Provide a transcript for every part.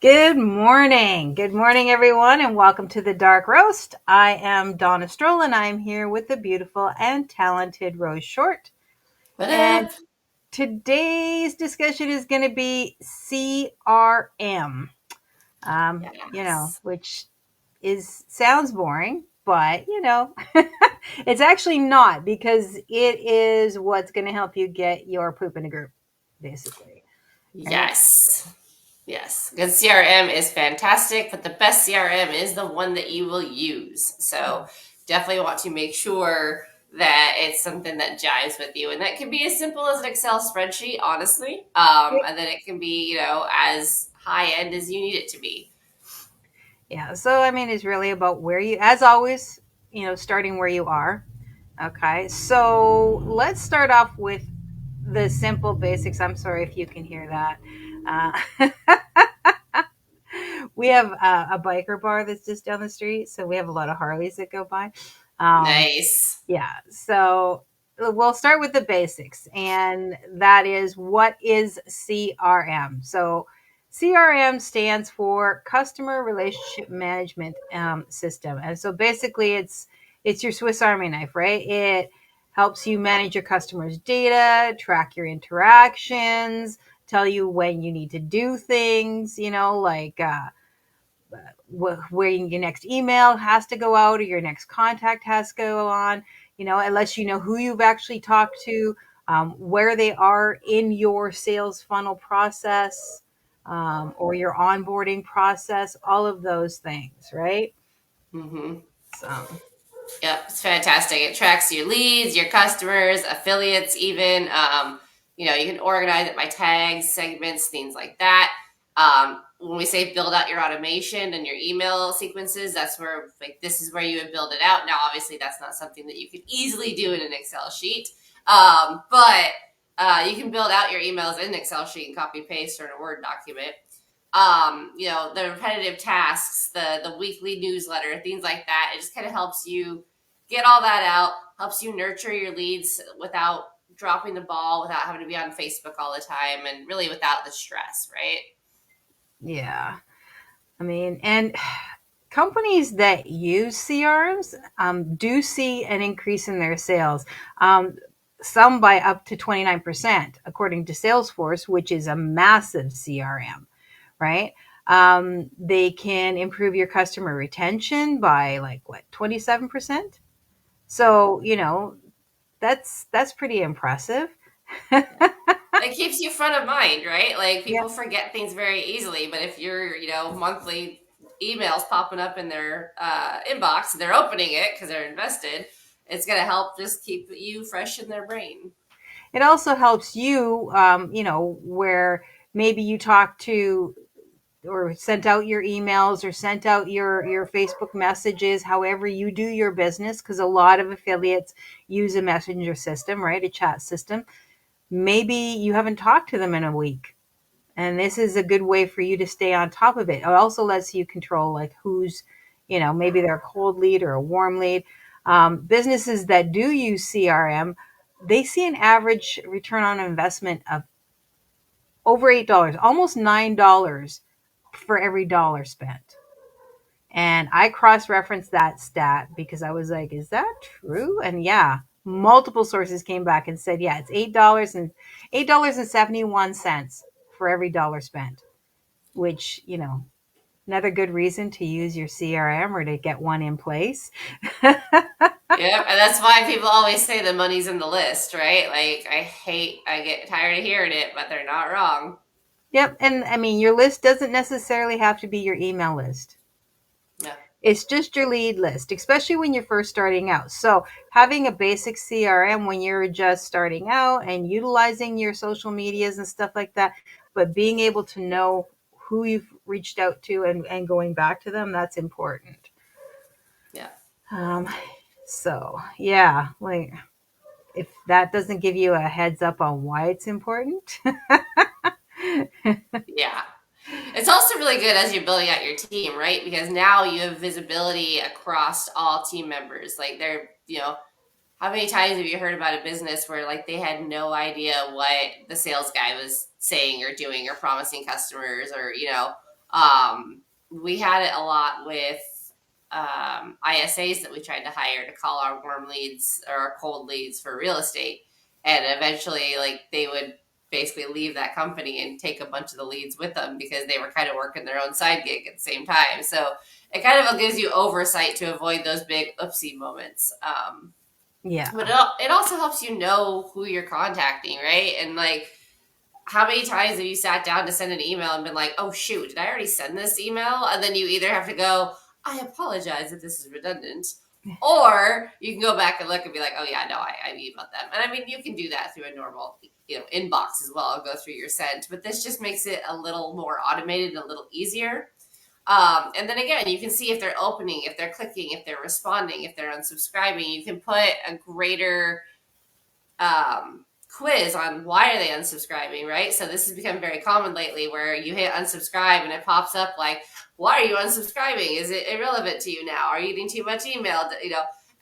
Good morning. Good morning, everyone, and welcome to the Dark Roast. I am Donna Stroll, and I'm here with the beautiful and talented Rose Short. What And up? today's discussion is going to be CRM, Yes. which sounds boring, but, it's actually not because it is what's going to help you get your poop in a group, basically, right? Yes. Yes. Good CRM is fantastic, but the best CRM is the one that you will use. So definitely want to make sure that it's something that jives with you. And that can be as simple as an Excel spreadsheet, honestly. And then it can be, as high end as you need it to be. Yeah. So, I mean, it's really about as always, starting where you are. Okay. So, let's start off with the simple basics. I'm sorry if you can hear that. We have a biker bar that's just down the street. So, we have a lot of Harleys that go by. Um, Nice. yeah. So, we'll start with the basics. And that is, what is CRM? So, CRM stands for Customer Relationship Management System, and so basically, it's your Swiss Army knife, right? It helps you manage your customers' data, track your interactions, tell you when you need to do things. Like where your next email has to go out or your next contact has to go on. It lets you know who you've actually talked to, where they are in your sales funnel process, or your onboarding process, all of those things, right? Mm-hmm. So, Yep, it's fantastic. It tracks your leads, your customers, affiliates, even. You can organize it by tags, segments, things like that. When we say build out your automation and your email sequences, that's where this is where you would build it out. Now, obviously, that's not something that you could easily do in an Excel sheet, but you can build out your emails in an Excel sheet and copy paste or in a Word document. The repetitive tasks, the weekly newsletter, things like that. It just kind of helps you get all that out, helps you nurture your leads without dropping the ball, without having to be on Facebook all the time, and really without the stress, right? yeah. I mean, and companies that use CRMs do see an increase in their sales. Some by up to 29%, according to Salesforce, which is a massive CRM, right? They can improve your customer retention by like what, 27%? So, that's pretty impressive. It keeps you front of mind, right? Like Yeah. people forget things very easily, but if you're, monthly emails popping up in their inbox, they're opening it because they're invested. It's going to help just keep you fresh in their brain. It also helps you, where maybe you talk to or sent out your emails or sent out your Facebook messages, however you do your business, because a lot of affiliates use a messenger system, right? A chat system. Maybe you haven't talked to them in a week. And this is a good way for you to stay on top of it. It also lets you control like who's, maybe they're a cold lead or a warm lead. Businesses that do use CRM, they see an average return on investment of over $8, almost $9 for every dollar spent. And I cross referenced that stat because I was like, is that true? And yeah, multiple sources came back and said, yeah, it's $8.71 for every dollar spent, which, another good reason to use your CRM or to get one in place. Yep, and that's why people always say the money's in the list, right? Like I get tired of hearing it, but they're not wrong. Yep. And I mean, your list doesn't necessarily have to be your email list. Yeah. It's just your lead list, especially when you're first starting out. So, having a basic CRM when you're just starting out and utilizing your social medias and stuff like that, but being able to know who you've reached out to and going back to them, that's important. Yeah. Um, so, yeah, like if that doesn't give you a heads up on why it's important. Yeah. It's also really good as you're building out your team, right? Because now you have visibility across all team members. Like how many times have you heard about a business where like they had no idea what the sales guy was saying or doing or promising customers or, We had it a lot with ISAs that we tried to hire to call our warm leads or our cold leads for real estate. And eventually, like, they would basically leave that company and take a bunch of the leads with them because they were kind of working their own side gig at the same time. So it kind of gives you oversight to avoid those big oopsie moments. Yeah. But it also helps you know who you're contacting, right? And like, how many times have you sat down to send an email and been like, oh shoot, did I already send this email? And then you either have to go, I apologize if this is redundant, or you can go back and look and be like, oh yeah, no, I emailed them. And I mean, you can do that through a normal, inbox as well. Go through your sent, but this just makes it a little more automated and a little easier. And then again, you can see if they're opening, if they're clicking, if they're responding, if they're unsubscribing. You can put a greater quiz on why are they unsubscribing, right? So this has become very common lately where you hit unsubscribe and it pops up like, why are you unsubscribing? Is it irrelevant to you now? Are you getting too much email?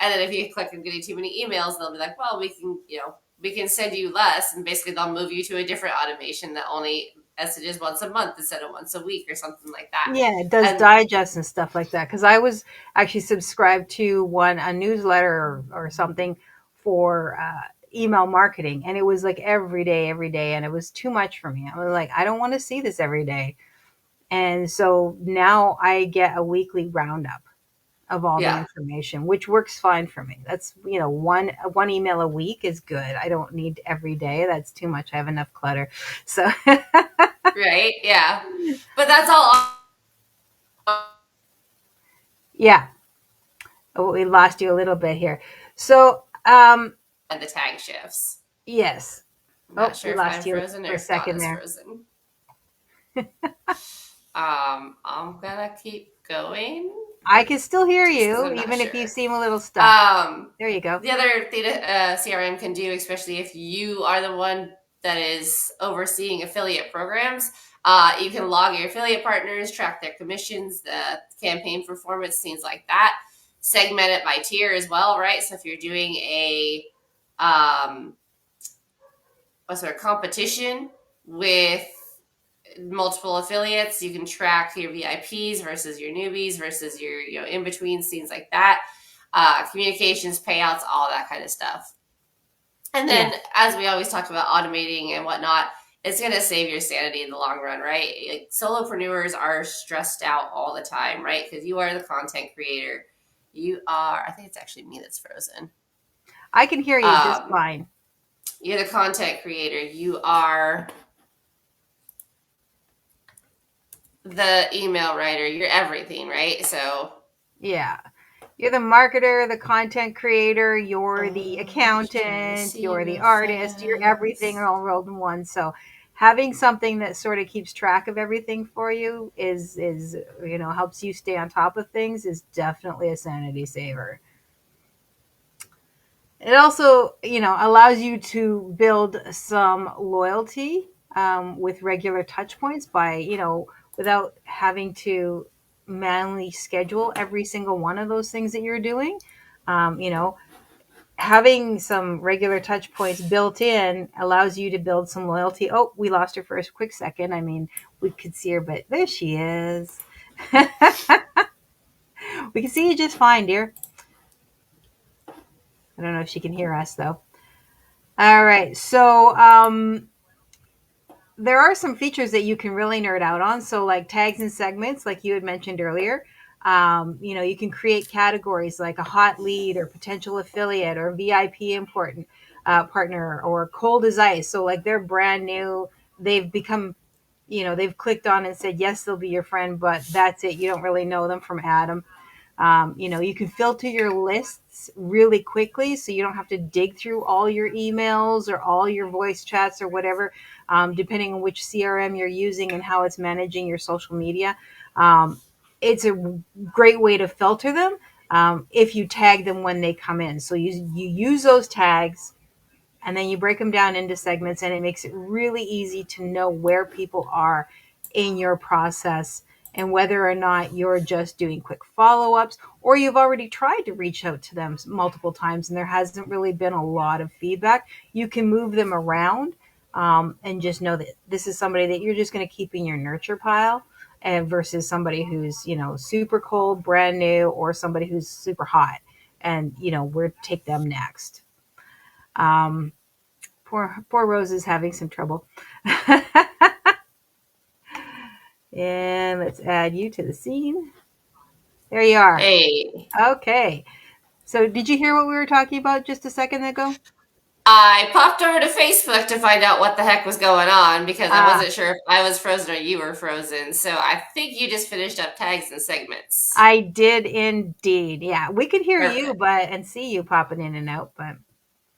And then if you click on getting too many emails, they'll be like, well, we can send you less, and basically they'll move you to a different automation that only messages once a month instead of once a week or something like that. Yeah, it does And digest and stuff like that. Because I was actually subscribed to a newsletter or something for email marketing, and it was like every day, and it was too much for me. I was like, I don't want to see this every day. And so now I get a weekly roundup of all the yeah, information, which works fine for me. That's, one email a week is good. I don't need every day. That's too much. I have enough clutter. So right, yeah. But that's all yeah. Oh, we lost you a little bit here. So on the tag shifts. yes. I'm Oh, not we sure if I'm lost you frozen or for a if Dawn second is there. frozen. I'm gonna keep going I can still hear just because you, I'm not even if you sure. seem a little stuck. Um, There you go. the other thing that CRM can do, especially if you are the one that is overseeing affiliate programs, you can log your affiliate partners, track their commissions, the campaign performance, things like that. Segment it by tier as well, right? So if you're doing um, competition with multiple affiliates, you can track your VIPs versus your newbies versus your in betweens, things like that. Communications, payouts, all that kind of stuff. And Yeah. then, as we always talk about automating and whatnot, it's going to save your sanity in the long run, right? Like, solopreneurs are stressed out all the time, right? Because you are the content creator. You are, I think it's actually me that's frozen. I can hear you just Um, fine. you're the content creator. You are the email writer. You're everything, right? So, Yeah. You're the marketer, the content creator, you're the just trying to accountant, see you're the real artist, you're everything fast. all rolled in one. So having something that sort of keeps track of everything for you is helps you stay on top of things is definitely a sanity saver. It also, allows you to build some loyalty with regular touch points by, without having to manually schedule every single one of those things that you're doing. Um, you know, Having some regular touch points built in allows you to build some loyalty. Oh, we lost her for a quick second. I mean, we could see her, but there she is. We can see you just fine, dear. I don't know if she can hear us though. All right. So, there are some features that you can really nerd out on. So, like tags and segments, like you had mentioned earlier. You can create categories like a hot lead or potential affiliate or VIP important partner or cold as ice. So, like they're brand new, they've become, they've clicked on and said yes, they'll be your friend, but that's it. You don't really know them from Adam. You can filter your lists really quickly so you don't have to dig through all your emails or all your voice chats or whatever, depending on which CRM you're using and how it's managing your social media. It's a great way to filter them if you tag them when they come in. So you use those tags and then you break them down into segments, and it makes it really easy to know where people are in your process and whether or not you're just doing quick follow-ups or you've already tried to reach out to them multiple times and there hasn't really been a lot of feedback. You can move them around and just know that this is somebody that you're just going to keep in your nurture pile and versus somebody who's, super cold, brand new, or somebody who's super hot. And, we'll take them next. Poor Rose is having some trouble. And let's add you to the scene. There you are. Hey. Okay. So did you hear what we were talking about just a second ago? I popped over to Facebook to find out what the heck was going on because I wasn't sure if I was frozen or you were frozen. So I think you just finished up tags and segments. I did indeed. Yeah, we could hear you, Perfect. and see you popping in and out, but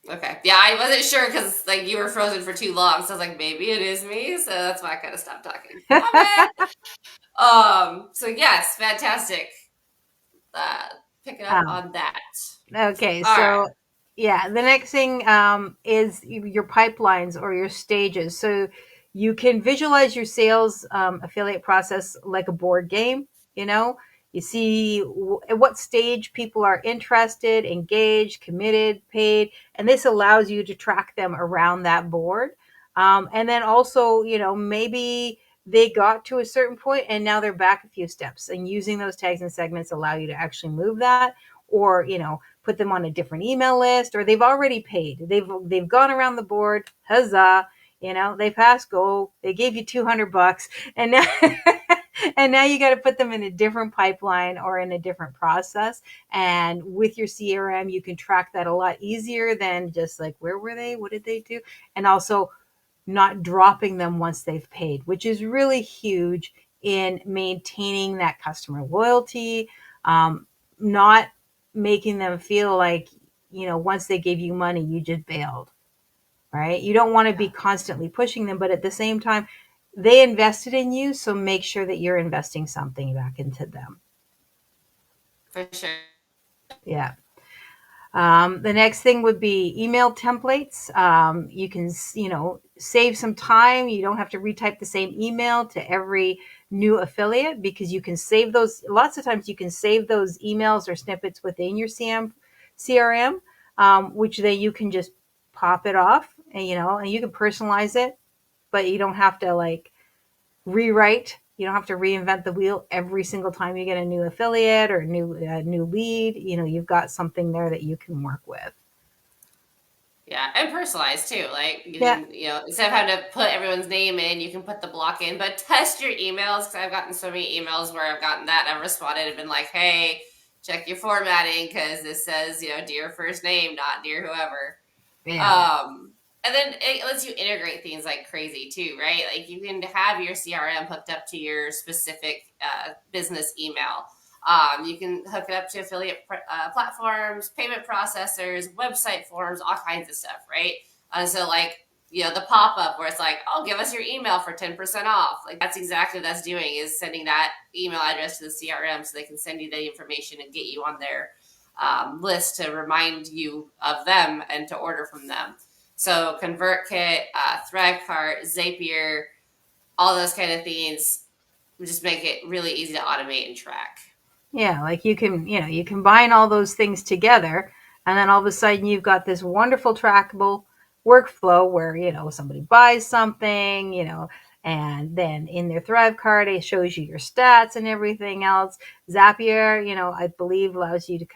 Okay. Yeah, I wasn't sure because like you were frozen for too long, so I was like, maybe it is me. So that's why I kind of stopped talking. My bad. So yes, fantastic. Uh, Picking up um, on that. okay. All right. So yeah, the next thing is your pipelines or your stages. So you can visualize your sales affiliate process like a board game. You know, you see at what stage people are interested, engaged, committed, paid, and this allows you to track them around that board. And then also, maybe they got to a certain point and now they're back a few steps, and using those tags and segments allow you to actually move that, or put them on a different email list, or they've already paid, they've gone around the board, huzzah, they passed go, they gave you $200, and now and now you got to put them in a different pipeline or in a different process. And with your CRM you can track that a lot easier than just like, where were they, what did they do, and also not dropping them once they've paid, which is really huge in maintaining that customer loyalty, not making them feel like, once they gave you money, you just bailed, right? You don't want to be constantly pushing them, but at the same time, they invested in you. So make sure that you're investing something back into them. For sure. Yeah. The next thing would be email templates. You can, save some time. You don't have to retype the same email to every new affiliate, because you can save those. Lots of times you can save those emails or snippets within your CRM, which then you can just pop it off, and, and you can personalize it, but you don't have to like rewrite. You don't have to reinvent the wheel every single time you get a new affiliate or new lead. You've got something there that you can work with. Yeah, and personalized too. Like you Yeah. can, instead of having to put everyone's name in, you can put the block in. But test your emails, because I've gotten so many emails where I've gotten that, and I've responded and been like, "Hey, check your formatting because this says, dear first name, not dear whoever." Yeah. And then it lets you integrate things like crazy too, right? Like you can have your CRM hooked up to your specific business email. You can hook it up to affiliate platforms, payment processors, website forms, all kinds of stuff, right? So like, the pop-up where it's like, oh, give us your email for 10% off. Like that's exactly what that's doing, is sending that email address to the CRM so they can send you the information and get you on their list to remind you of them and to order from them. So ConvertKit, ThriveCart, Zapier, all those kind of things just make it really easy to automate and track. Yeah. Like you combine all those things together, and then all of a sudden you've got this wonderful trackable workflow where, somebody buys something, and then in their Thrive card, it shows you your stats and everything else. Zapier, I believe allows you to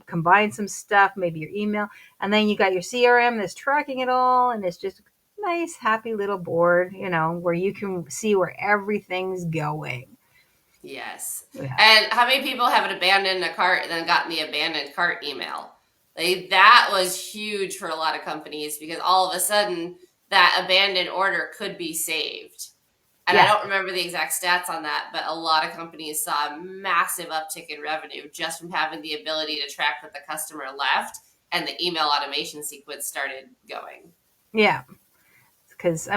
combine some stuff, maybe your email, and then you got your CRM that's tracking it all, and it's just a nice, happy little board, where you can see where everything's going. Yes. Yeah. And how many people have abandoned a cart and then gotten the abandoned cart email? Like that was huge for a lot of companies, because all of a sudden that abandoned order could be saved. And I Yeah. don't remember the exact stats on that, but a lot of companies saw a massive uptick in revenue just from having the ability to track what the customer left, and the email automation sequence started going. Yeah. Because,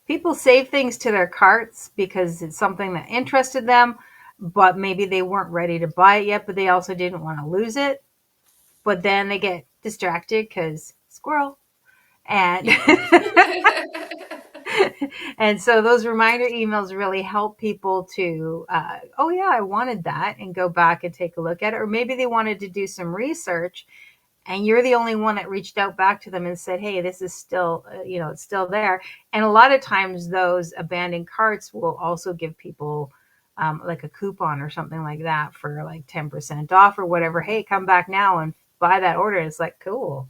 people save things to their carts because it's something that interested them, but maybe they weren't ready to buy it yet, but they also didn't want to lose it. But then they get distracted because squirrel. And Yep. and so those reminder emails really help people to, oh yeah, I wanted that, and go back and take a look at it. Or maybe they wanted to do some research, and you're the only one that reached out back to them and said, hey, this is still, it's still there. And a lot of times those abandoned carts will also give people like a coupon or something like that for like 10% off or whatever. Hey, come back now and buy that order. It's like, cool.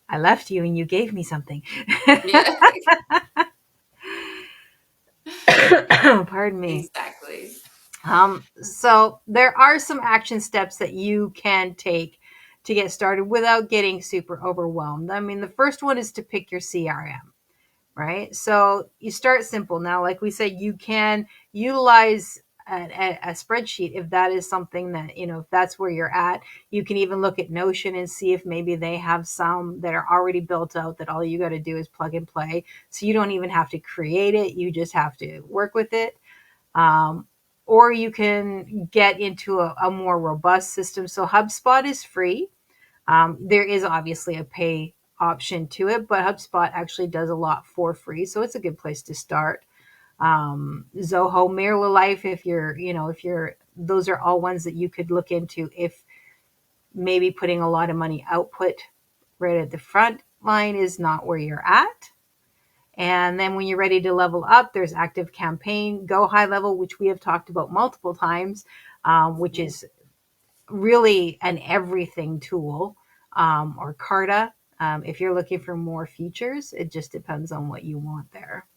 I left you and you gave me something. Yeah. Pardon me. Exactly. So there are some action steps that you can take to get started without getting super overwhelmed. I mean, the first one is to pick your CRM, right? So you start simple. Now, like we said, you can utilize a spreadsheet if that is something that, if that's where you're at. You can even look at Notion and see if maybe they have some that are already built out that all you got to do is plug and play. So you don't even have to create it. You just have to work with it. Or you can get into a more robust system. So HubSpot is free. There is obviously a pay option to it, but HubSpot actually does a lot for free. So it's a good place to start. Zoho, Life, those are all ones that you could look into if maybe putting a lot of money output right at the front line is not where you're at. And then when you're ready to level up, there's Active Campaign, Go High Level, which we have talked about multiple times, which is really an everything tool, or Carta. If you're looking for more features, it just depends on what you want there.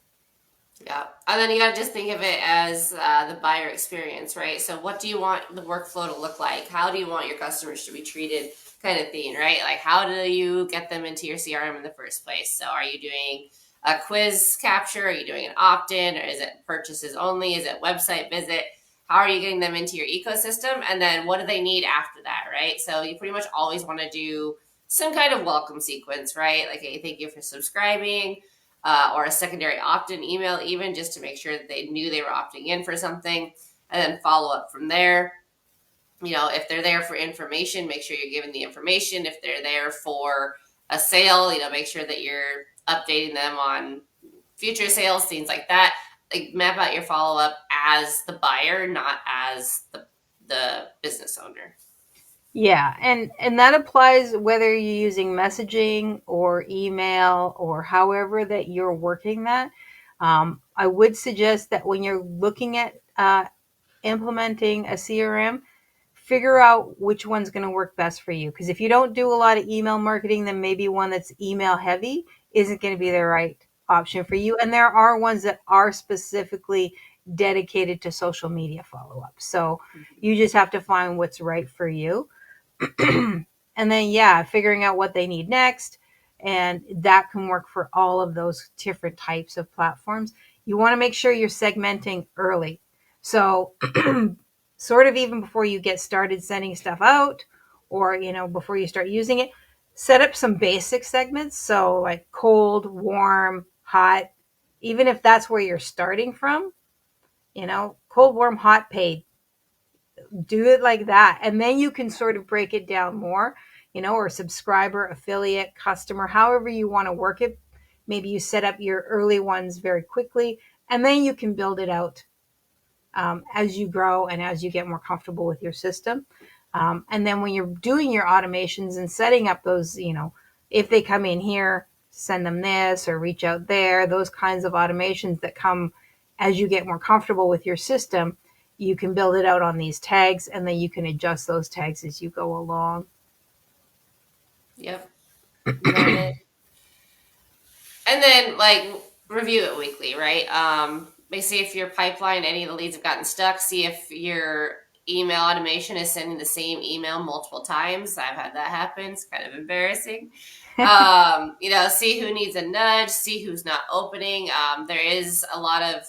Yeah. And then you got to just think of it as the buyer experience, right? So what do you want the workflow to look like? How do you want your customers to be treated, kind of thing, right? Like, how do you get them into your CRM in the first place? So are you doing a quiz capture? Are you doing an opt-in? Or is it purchases only? Is it website visit? How are you getting them into your ecosystem? And then what do they need after that, right? So you pretty much always want to do some kind of welcome sequence, right? Like, hey, thank you for subscribing. Or a secondary opt-in email, even just to make sure that they knew they were opting in for something, and then follow up from there. If they're there for information, make sure you're giving the information. If they're there for a sale, make sure that you're updating them on future sales, things like that. Like, map out your follow-up as the buyer, not as the business owner. Yeah, and that applies whether you're using messaging or email or however that you're working that. I would suggest that when you're looking at implementing a CRM, figure out which one's going to work best for you. Because if you don't do a lot of email marketing, then maybe one that's email heavy isn't going to be the right option for you. And there are ones that are specifically dedicated to social media follow-up. So you just have to find what's right for you. And then, figuring out what they need next. And that can work for all of those different types of platforms. You want to make sure you're segmenting early. So sort of even before you get started sending stuff out, or, before you start using it, set up some basic segments. So like cold, warm, hot, even if that's where you're starting from, cold, warm, hot, paid. Do it like that. And then you can sort of break it down more, or subscriber, affiliate, customer, however you want to work it. Maybe you set up your early ones very quickly, and then you can build it out as you grow and as you get more comfortable with your system. And then when you're doing your automations and setting up those, if they come in here, send them this or reach out there, those kinds of automations that come as you get more comfortable with your system, you can build it out on these tags, and then you can adjust those tags as you go along. Yep. Learn it. And then, review it weekly, right? See if your pipeline, any of the leads have gotten stuck. See if your email automation is sending the same email multiple times. I've had that happen. It's kind of embarrassing. See who needs a nudge. See who's not opening. There is a lot of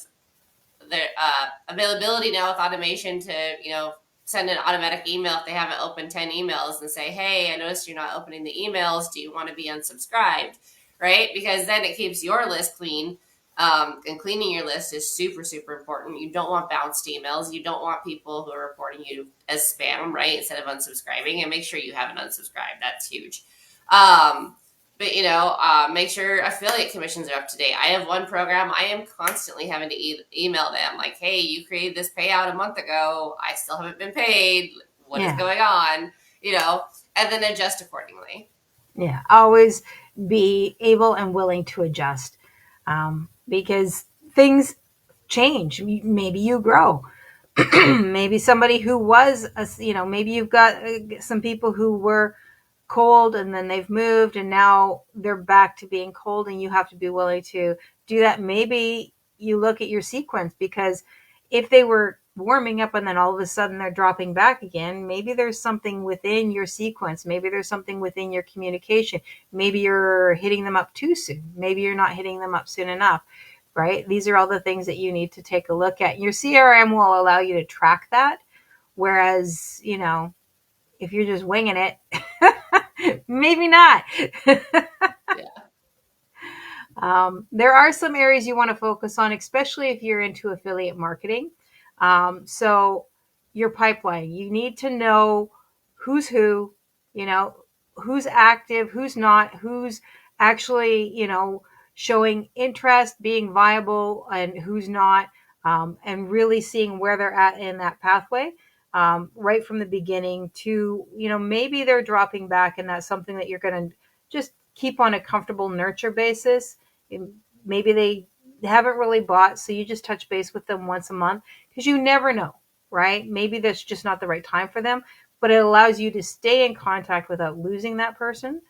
availability now with automation to, send an automatic email if they haven't opened 10 emails and say, hey, I noticed you're not opening the emails. Do you want to be unsubscribed? Right? Because then it keeps your list clean. And cleaning your list is super, super important. You don't want bounced emails. You don't want people who are reporting you as spam, right? Instead of unsubscribing, and make sure you haven't unsubscribed. That's huge. But make sure affiliate commissions are up to date. I have one program. I am constantly having to email them like, hey, you created this payout a month ago. I still haven't been paid. What is going on? And then adjust accordingly. Yeah. Always be able and willing to adjust, because things change. Maybe you grow. Maybe somebody who was, maybe you've got some people who were cold and then they've moved and now they're back to being cold, and you have to be willing to do that. Maybe you look at your sequence, because if they were warming up and then all of a sudden they're dropping back again, maybe there's something within your sequence. Maybe there's something within your communication. Maybe you're hitting them up too soon. Maybe you're not hitting them up soon enough, right? These are all the things that you need to take a look at. Your CRM will allow you to track that. Whereas, if you're just winging it, maybe not. There are some areas you want to focus on, especially if you're into affiliate marketing. So your pipeline, you need to know who's who, who's active, who's not, who's actually, showing interest, being viable, and who's not, and really seeing where they're at in that pathway. Right from the beginning to, maybe they're dropping back, and that's something that you're going to just keep on a comfortable nurture basis. Maybe they haven't really bought, so you just touch base with them once a month, because you never know, right? Maybe that's just not the right time for them, but it allows you to stay in contact without losing that person,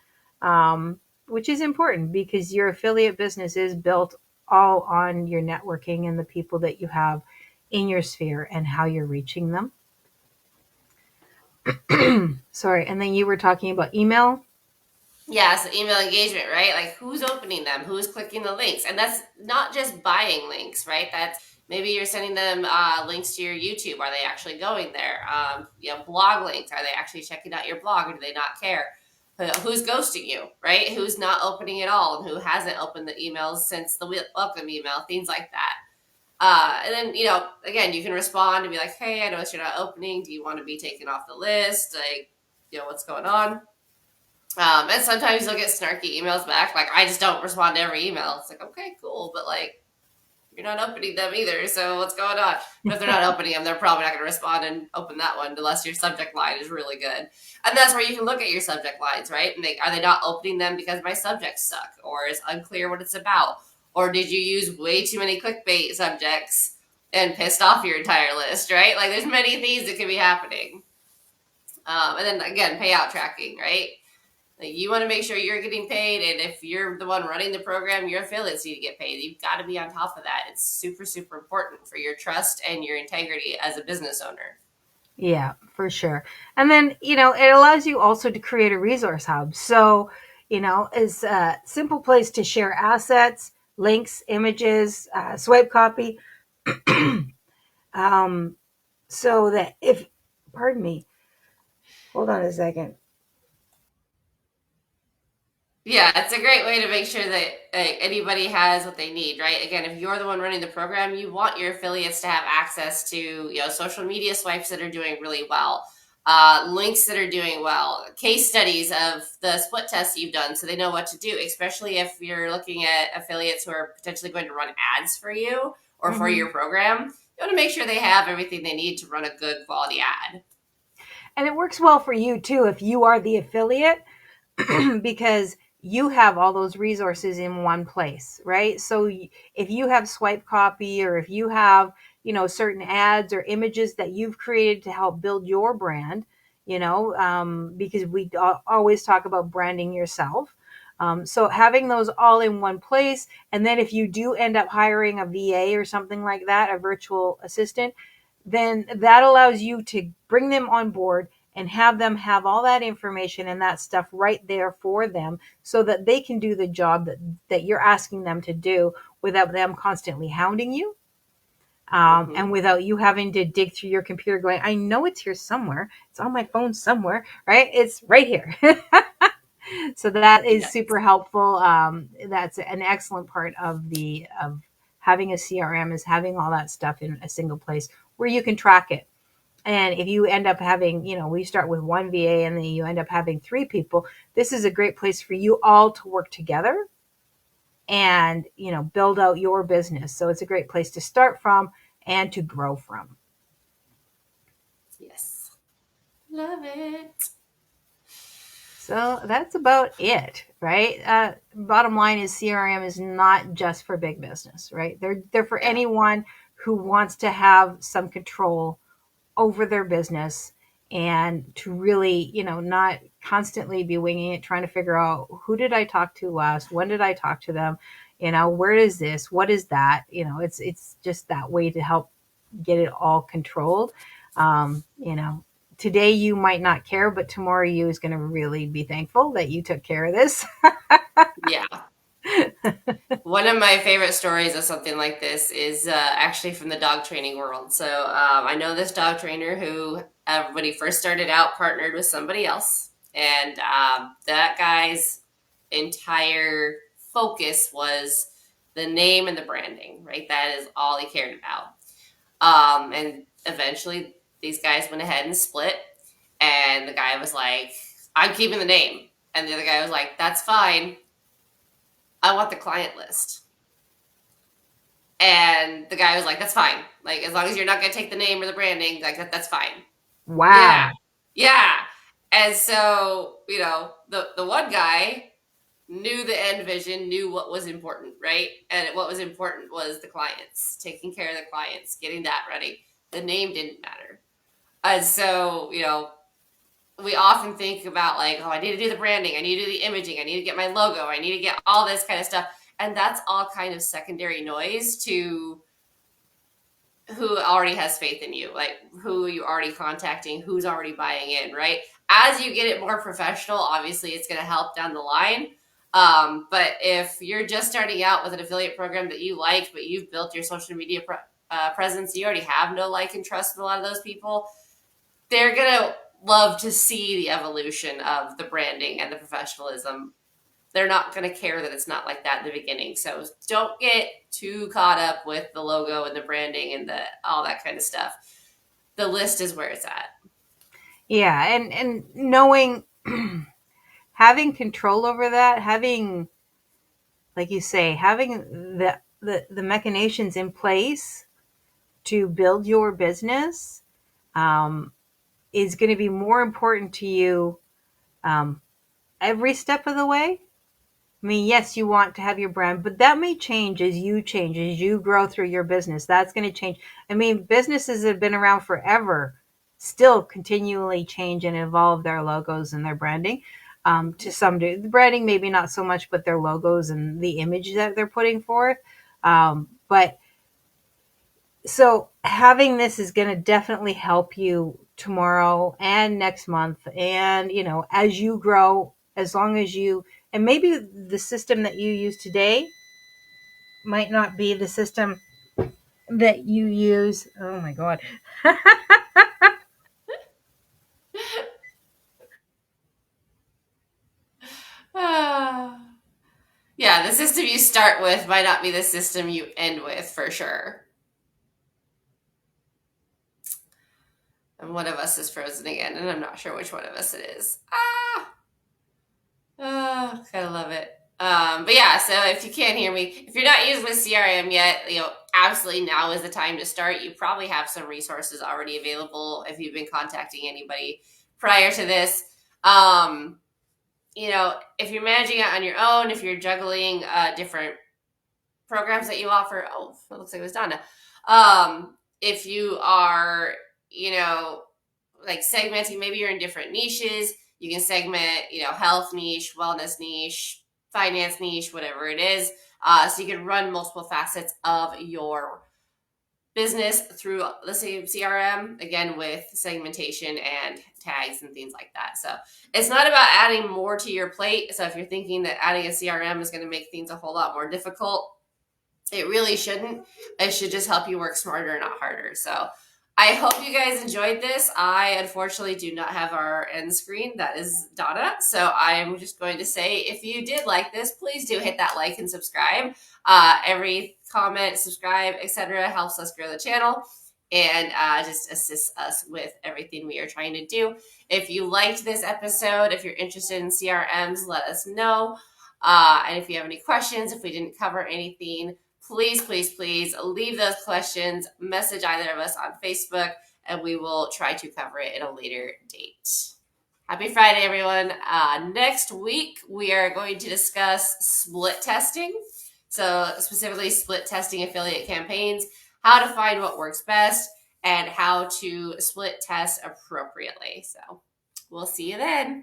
which is important, because your affiliate business is built all on your networking and the people that you have in your sphere and how you're reaching them. Sorry. And then you were talking about email. Yeah, so email engagement, right? Like, who's opening them? Who's clicking the links? And that's not just buying links, right? That's maybe you're sending them links to your YouTube. Are they actually going there? Blog links. Are they actually checking out your blog, or do they not care? Who's ghosting you, right? Who's not opening at all, and who hasn't opened the emails since the welcome email, things like that. And then, again, you can respond and be like, hey, I noticed you're not opening. Do you want to be taken off the list? Like, what's going on? And sometimes you'll get snarky emails back. Like, I just don't respond to every email. It's like, okay, cool. But like, you're not opening them either. So what's going on? But if they're not opening them, they're probably not going to respond and open that one unless your subject line is really good. And that's where you can look at your subject lines, right? And are they not opening them because my subjects suck, or it's unclear what it's about? Or did you use way too many clickbait subjects and pissed off your entire list, right? Like, there's many things that could be happening. And then again, payout tracking, right? Like, you want to make sure you're getting paid, and if you're the one running the program, your affiliates need to get paid. You've got to be on top of that. It's super, super important for your trust and your integrity as a business owner. Yeah, for sure. And then, it allows you also to create a resource hub. So, it's a simple place to share assets, links, images, swipe copy. So that pardon me, hold on a second. Yeah, it's a great way to make sure that anybody has what they need, right? Again, if you're the one running the program, you want your affiliates to have access to, social media swipes that are doing really well, links that are doing well, case studies of the split tests you've done, so they know what to do, especially if you're looking at affiliates who are potentially going to run ads for you or for your program. You want to make sure they have everything they need to run a good quality ad. And it works well for you too if you are the affiliate, because you have all those resources in one place, right? So if you have swipe copy, or if you have, certain ads or images that you've created to help build your brand, because we always talk about branding yourself. So having those all in one place, and then if you do end up hiring a VA or something like that, a virtual assistant, then that allows you to bring them on board and have them have all that information and that stuff right there for them, so that they can do the job that you're asking them to do without them constantly hounding you. And without you having to dig through your computer going, I know it's here somewhere. It's on my phone somewhere, right? It's right here. So that is super helpful. That's an excellent part of having a CRM, is having all that stuff in a single place where you can track it. And if you end up having, we start with one VA and then you end up having 3 people, this is a great place for you all to work together and, build out your business. So it's a great place to start from and to grow from. Yes. Love it. So that's about it, right? Bottom line is CRM is not just for big business, right? They're for anyone who wants to have some control over their business and to really, not constantly be winging it, trying to figure out who did I talk to last? When did I talk to them? Where is this? What is that? It's just that way to help get it all controlled. Today you might not care, but tomorrow you is going to really be thankful that you took care of this. Yeah. One of my favorite stories of something like this is actually from the dog training world. So I know this dog trainer who, when he first started out, partnered with somebody else. And that guy's entire focus was the name and the branding, right? That is all he cared about. And eventually these guys went ahead and split. And the guy was like, I'm keeping the name. And the other guy was like, that's fine. I want the client list. And the guy was like, that's fine. Like, as long as you're not going to take the name or the branding, like that's fine. Wow. Yeah. Yeah. And so, the one guy knew the end vision, knew what was important, right? And what was important was the clients, taking care of the clients, getting that ready. The name didn't matter. And so, we often think about like, oh, I need to do the branding, I need to do the imaging, I need to get my logo, I need to get all this kind of stuff. And that's all kind of secondary noise to who already has faith in you, like who you're already contacting, who's already buying in, right? As you get it more professional, obviously it's going to help down the line. But if you're just starting out with an affiliate program that you like, but you've built your social media presence, you already have no like and trust with a lot of those people, they're going to love to see the evolution of the branding and the professionalism. They're not going to care that it's not like that in the beginning. So don't get too caught up with the logo and the branding and all that kind of stuff. The list is where it's at. Yeah, and knowing, having control over that, having, like you say, having the machinations in place to build your business is going to be more important to you every step of the way. I mean, yes, you want to have your brand, but that may change, as you grow through your business. That's going to change. I mean, businesses that have been around forever still continually change and evolve their logos and their branding to some degree. The branding, maybe not so much, but their logos and the image that they're putting forth. But so having this is going to definitely help you tomorrow and next month. And, as you grow, as long as and maybe the system that you use today might not be the system that you use. Oh my God. Yeah, the system you start with might not be the system you end with, for sure. And one of us is frozen again, and I'm not sure which one of us it is. Gotta love it. But yeah, so if you can't hear me, if you're not using the CRM yet, absolutely now is the time to start. You probably have some resources already available if you've been contacting anybody prior to this. If you're managing it on your own, if you're juggling different programs that you offer, it looks like it was Donna. If you are, like segmenting, maybe you're in different niches, you can segment, health niche, wellness niche, finance niche, whatever it is. So you can run multiple facets of your business through the same CRM, again, with segmentation and tags and things like that. So it's not about adding more to your plate. So if you're thinking that adding a CRM is going to make things a whole lot more difficult, it really shouldn't. It should just help you work smarter, not harder. So I hope you guys enjoyed this. I unfortunately do not have our end screen. That is Donna. So I'm just going to say, if you did like this, please do hit that like and subscribe. Every comment, subscribe, etc. helps us grow the channel and just assists us with everything we are trying to do. If you liked this episode, if you're interested in CRMs, let us know. And if you have any questions, if we didn't cover anything, please leave those questions, message either of us on Facebook, and we will try to cover it at a later date. Happy Friday, everyone. Next week, we are going to discuss split testing. So specifically split testing affiliate campaigns, how to find what works best, and how to split tests appropriately. So we'll see you then.